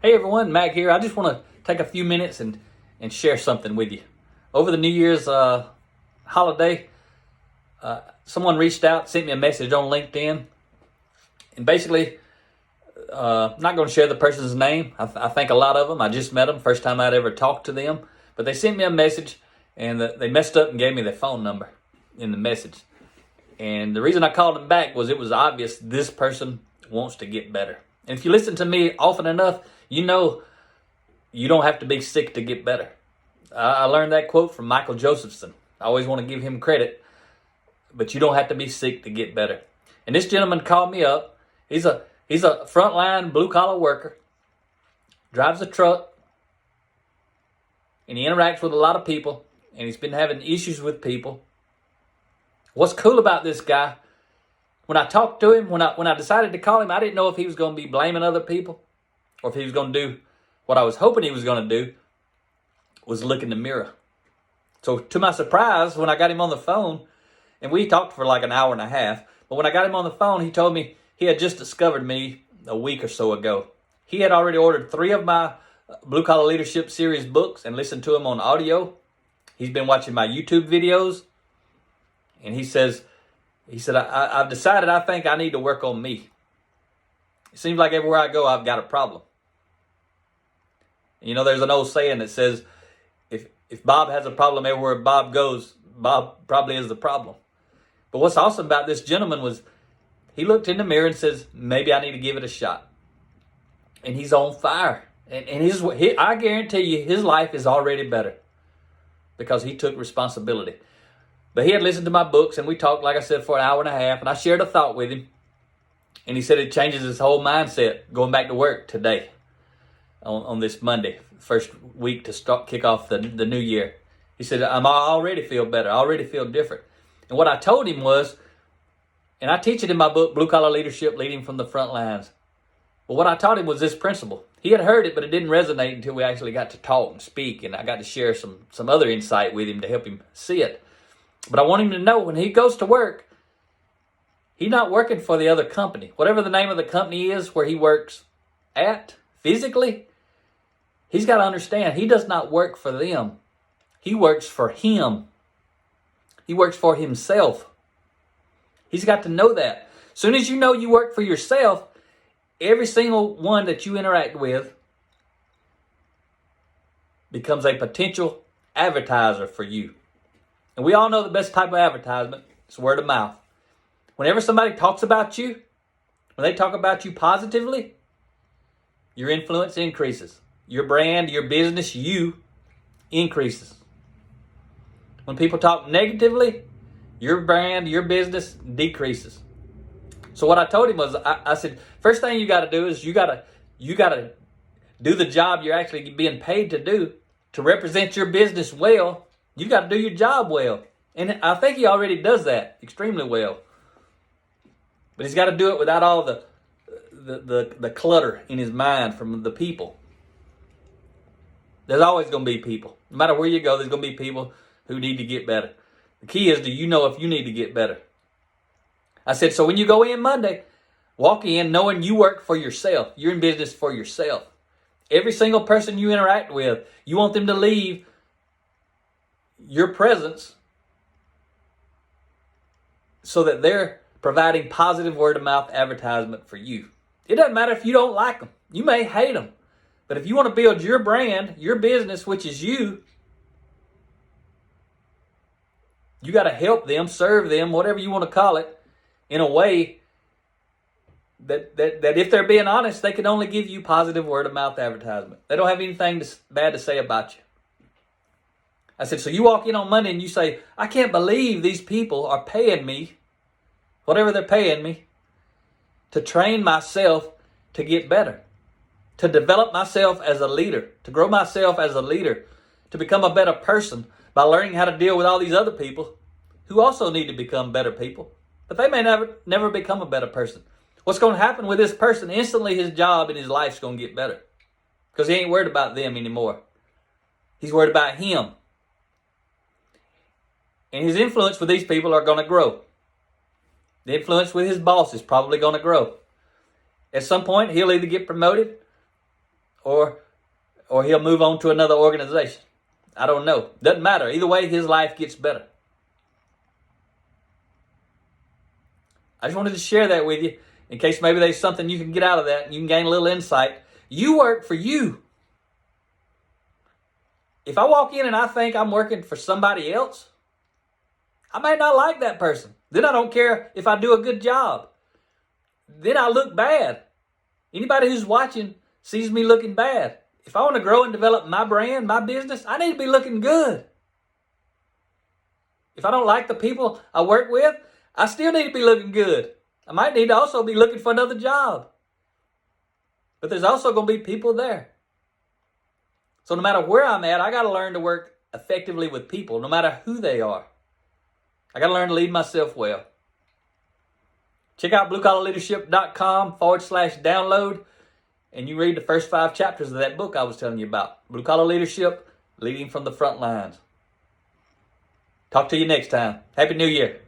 Hey everyone, Mac here. I just want to take a few minutes and share something with you. Over the New Year's holiday, someone reached out, sent me a message on LinkedIn, and basically, I'm not going to share the person's name. I think a lot of them, I just met them, first time I'd ever talked to them, but they sent me a message and they messed up and gave me their phone number in the message. And the reason I called them back was it was obvious this person wants to get better. And if you listen to me often enough, you know you don't have to be sick to get better. I learned that quote from Michael Josephson. I always want to give him credit, but you don't have to be sick to get better. And this gentleman called me up. He's a frontline blue-collar worker, drives a truck, and he interacts with a lot of people, and he's been having issues with people. What's cool about this guy, when I talked to him, when I decided to call him, I didn't know if he was going to be blaming other people or if he was going to do what I was hoping he was going to do, was look in the mirror. So to my surprise, when I got him on the phone, and we talked for like an hour and a half, but when I got him on the phone, he told me he had just discovered me a week or so ago. He had already ordered 3 of my Blue Collar Leadership Series books and listened to them on audio. He's been watching my YouTube videos, and he said, I've decided I think I need to work on me. It seems like everywhere I go, I've got a problem. You know, there's an old saying that says, if Bob has a problem everywhere Bob goes, Bob probably is the problem. But what's awesome about this gentleman was he looked in the mirror and says, maybe I need to give it a shot. And he's on fire. And I guarantee you his life is already better because he took responsibility. But he had listened to my books, and we talked, like I said, for an hour and a half, and I shared a thought with him. And he said it changes his whole mindset going back to work today on this Monday, first week to kick off the new year. He said, I already feel better. I already feel different. And what I told him was, and I teach it in my book, Blue Collar Leadership, Leading from the Front Lines. But what I taught him was this principle. He had heard it, but it didn't resonate until we actually got to talk and speak, and I got to share some other insight with him to help him see it. But I want him to know when he goes to work, he's not working for the other company. Whatever the name of the company is where he works at physically, he's got to understand he does not work for them. He works for him. He works for himself. He's got to know that. As soon as you know you work for yourself, every single one that you interact with becomes a potential advertiser for you. And we all know the best type of advertisement is word of mouth. Whenever somebody talks about you, when they talk about you positively, your influence increases. Your brand, your business, you increases. When people talk negatively, your brand, your business decreases. So what I told him was, I said, first thing you got to do is you got to do the job you're actually being paid to do to represent your business well. You got to do your job well. And I think he already does that extremely well. But he's got to do it without all the clutter in his mind from the people. There's always going to be people. No matter where you go, there's going to be people who need to get better. The key is, do you know if you need to get better? I said, so when you go in Monday, walk in knowing you work for yourself. You're in business for yourself. Every single person you interact with, you want them to leave your presence so that they're providing positive word-of-mouth advertisement for you. It doesn't matter if you don't like them. You may hate them. But if you want to build your brand, your business, which is you got to help them, serve them, whatever you want to call it, in a way that if they're being honest, they can only give you positive word-of-mouth advertisement. They don't have anything bad to say about you. I said, so you walk in on Monday and you say, I can't believe these people are paying me, whatever they're paying me, to train myself to get better, to develop myself as a leader, to grow myself as a leader, to become a better person by learning how to deal with all these other people who also need to become better people. But they may never become a better person. What's going to happen with this person? Instantly his job and his life's going to get better because he ain't worried about them anymore. He's worried about him. And his influence with these people are going to grow. The influence with his boss is probably going to grow. At some point, he'll either get promoted or he'll move on to another organization. I don't know. Doesn't matter. Either way, his life gets better. I just wanted to share that with you in case maybe there's something you can get out of that and you can gain a little insight. You work for you. If I walk in and I think I'm working for somebody else, I may not like that person. Then I don't care if I do a good job. Then I look bad. Anybody who's watching sees me looking bad. If I want to grow and develop my brand, my business, I need to be looking good. If I don't like the people I work with, I still need to be looking good. I might need to also be looking for another job. But there's also going to be people there. So no matter where I'm at, I got to learn to work effectively with people, no matter who they are. I got to learn to lead myself well. Check out bluecollarleadership.com/download, and you read the first 5 chapters of that book I was telling you about. Blue Collar Leadership, Leading from the Front Lines. Talk to you next time. Happy New Year.